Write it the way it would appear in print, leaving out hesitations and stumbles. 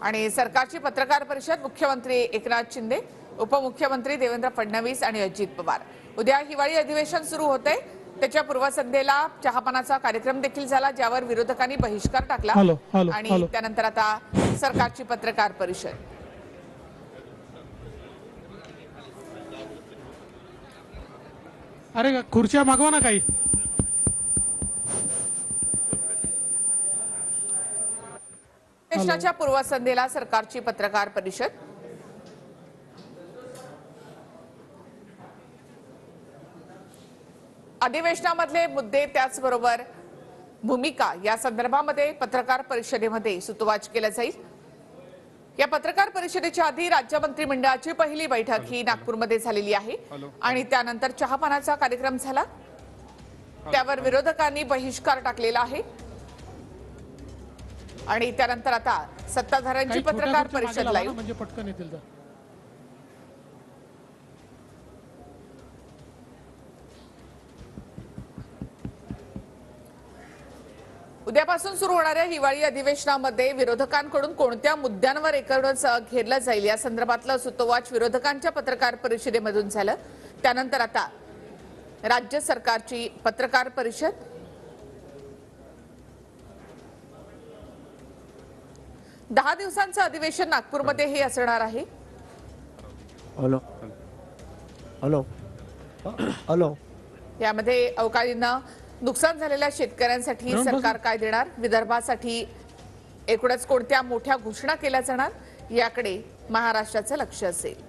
आणि सरकारची पत्रकार परिषद मुख्यमंत्री एकनाथ शिंदे, उपमुख्यमंत्री देवेंद्र फडणवीस आणि अजित पवार। उद्या हिवाळी अधिवेशन सुरू होते, त्याच्या पूर्वसंध्येला चहापानाचा कार्यक्रम देखील झाला, ज्यावर विरोधकांनी बहिष्कार टाकला आणि त्यानंतर आता सरकारची पत्रकार परिषद। अरे खुर्च्या मागवा ना काही। अधिवेशनाच्या पूर्वसंध्येला सरकारची पत्रकार परिषद। अधिवेशनामधले मुद्दे त्याचबरोबर भूमिका या संदर्भामध्ये पत्रकार परिषदेमध्ये सुतोवाच केला जाईल। या पत्रकार परिषदेच्या आधी राज्य मंत्रिमंडळाची पहिली बैठक ही नागपूरमध्ये झालेली आहे आणि त्यानंतर चहापानाचा कार्यक्रम झाला, त्यावर विरोधकांनी बहिष्कार टाकलेला आहे आणि त्यानंतर आता सत्ताधाऱ्यांची पत्रकार परिषद लाईव्ह। म्हणजे पटकन येतील। उद्यापासून सुरू होणाऱ्या हिवाळी अधिवेशनामध्ये विरोधकांकडून कोणत्या मुद्द्यांवर एकूणच घेरलं जाईल या संदर्भातलं सुतोवाच विरोधकांच्या पत्रकार परिषदेमधून झालं। त्यानंतर आता राज्य सरकारची पत्रकार परिषद। 10 दिवसांचं अधिवेशन नागपूरमध्ये हे असणार आहे। हॅलो हॅलो हॅलो यामध्ये अवकाळीनं नुकसान झालेल्या शेतकऱ्यांसाठी सरकार काय देणार, विदर्भासाठी एकूणच कोणत्या मोठ्या घोषणा केल्या जाणार याकडे महाराष्ट्राचं लक्ष असेल।